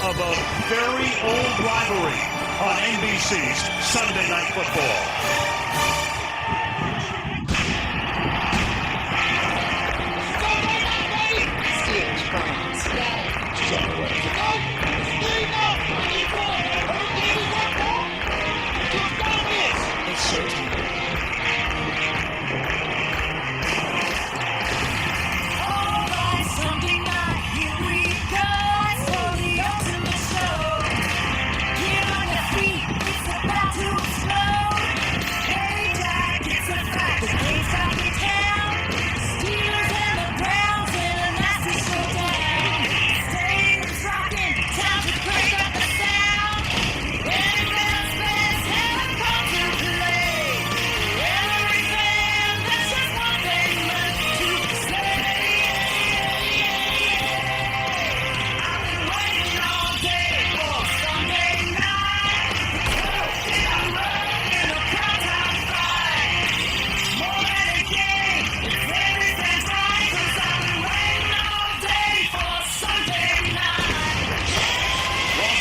of a very old rivalry on NBC's Sunday Night Football. She's on the way. It's showtime.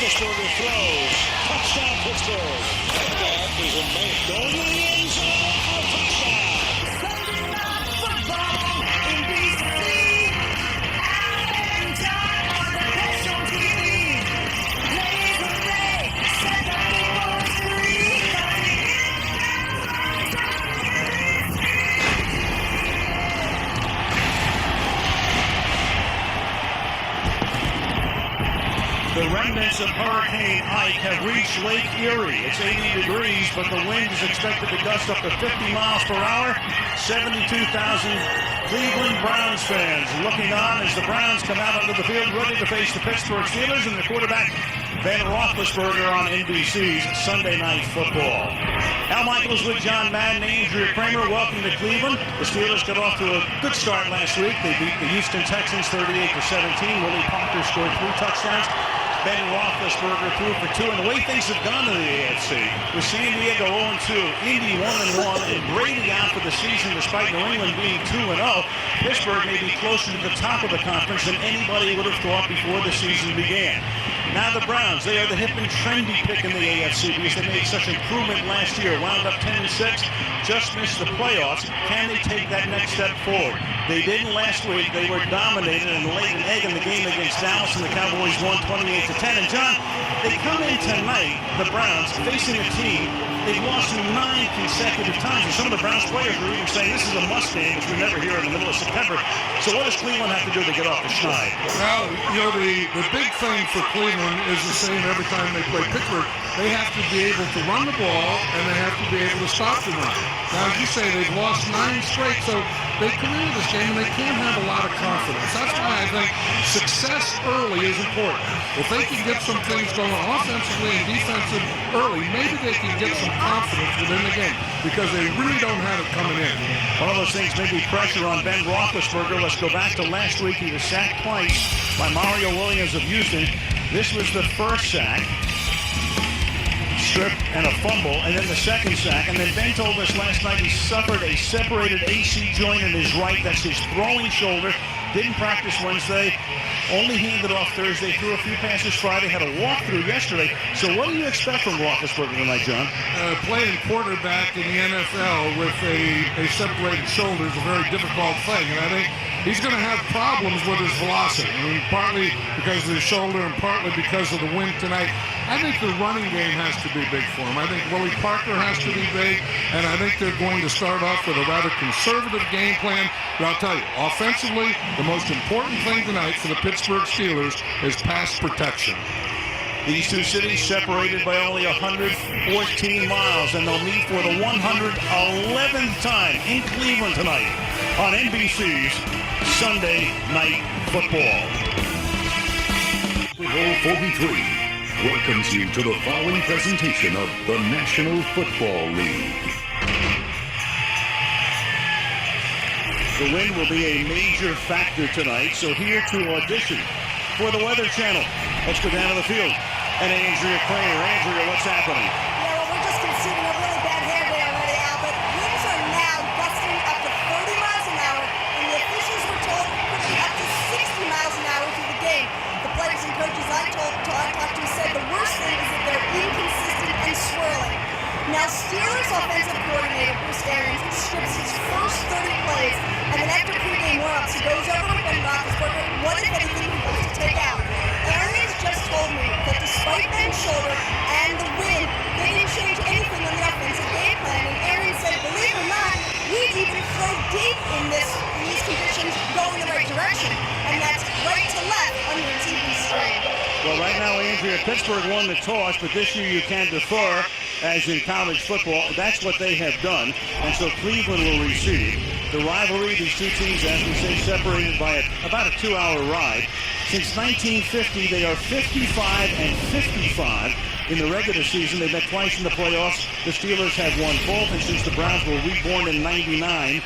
Roethlisberger throws. Touchdown, Pittsburgh. That is a man going in the end zone for a touchdown. Sunday Night Football, NBC. Alan and John are the best on TV. Blaze the day, set the people free. The remnants of Hurricane Ike have reached Lake Erie. It's 80 degrees, but the wind is expected to gust up to 50 miles per hour. 72,000 Cleveland Browns fans looking on as the Browns come out onto the field ready to face the Pittsburgh Steelers and the quarterback Ben Roethlisberger on NBC's Sunday Night Football. Al Michaels with John Madden, Andrea Kramer. Welcome to Cleveland. The Steelers got off to a good start last week. They beat the Houston Texans 38-17. Willie Parker scored 3 touchdowns. Ben Roethlisberger threw for 2, and the way things have gone in the AFC, with San Diego 0-2, Indy 1-1, and Brady out for the season despite New England being 2-0, Pittsburgh may be closer to the top of the conference than anybody would have thought before the season began. Now the Browns, they are the hip and trendy pick in the AFC because they made such improvement last year, wound up 10-6, just missed the playoffs. Can they take that next step forward? They didn't last week. They were dominated and laid an egg in the game against Dallas, and the Cowboys won 28-10. And John, they come in tonight, the Browns, facing a team they've lost 9 consecutive times. And some of the Browns players are even saying this is a must game, which we never hear in the middle of September. So what does Cleveland have to do to get off the schneid? Well, you know, the big thing for Cleveland is the same every time they play Pittsburgh. They have to be able to run the ball, and they have to be able to stop the run. Now, as you say, they've lost 9 straight, so they come into this game, and they can't have a lot of confidence. That's why I think success early is important. If they can get some things going offensively and defensive early, maybe they can get some confidence within the game because they really don't have it coming in. One of those things may be pressure on Ben Roethlisberger. Let's go back to last week. He was sacked twice by Mario Williams of Houston. This was the first sack. Strip and a fumble, and then the second sack. And then Ben told us last night he suffered a separated AC joint in his right. That's his throwing shoulder. Didn't practice Wednesday. Only handed off Thursday. Threw a few passes Friday. Had a walkthrough yesterday. So what do you expect from Roethlisberger tonight, John? Playing quarterback in the NFL with a separated shoulder is a very difficult thing. And I think he's going to have problems with his velocity. I mean, partly because of his shoulder and partly because of the wind tonight. I think the running game has to be big for him. I think Willie Parker has to be big, and I think they're going to start off with a rather conservative game plan. But I'll tell you, offensively, the most important thing tonight for the Pittsburgh Steelers is pass protection. These two cities separated by only 114 miles, and they'll meet for the 111th time in Cleveland tonight on NBC's Sunday Night Football. Roll 43 welcomes you to the following presentation of the National Football League. The wind will be a major factor tonight, so here to audition for the Weather Channel. Let's go down to the field. And Andrea Kramer. Andrea, what's happening? Yeah, well, we're just conceding a really bad hair day already, Albert. Winds are now gusting up to 30 miles an hour, and the officials were told pushing up to 60 miles an hour through the game. The players and coaches I talked Well, right now, Andrea, Pittsburgh won the toss, but this year you can defer, as in college football. That's what they have done, and so Cleveland will receive. The rivalry, these two teams, as we say, separated by about a 2-hour ride. Since 1950, they are 55 and 55 in the regular season. They met twice in the playoffs. The Steelers have won both, and since the Browns were reborn in 99,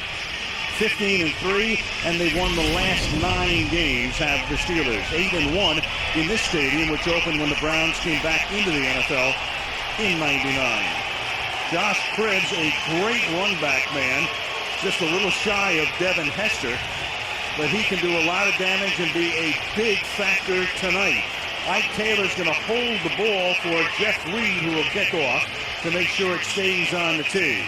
15-3, and they won the last 9 games, have the Steelers. 8-1 in this stadium, which opened when the Browns came back into the NFL in 99. Josh Cribbs, a great run-back man, just a little shy of Devin Hester, but he can do a lot of damage and be a big factor tonight. Ike Taylor's going to hold the ball for Jeff Reed, who will kick off to make sure it stays on the tee.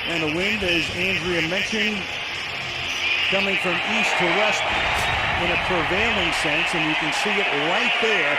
And the wind, as Andrea mentioned, coming from east to west in a prevailing sense, and you can see it right there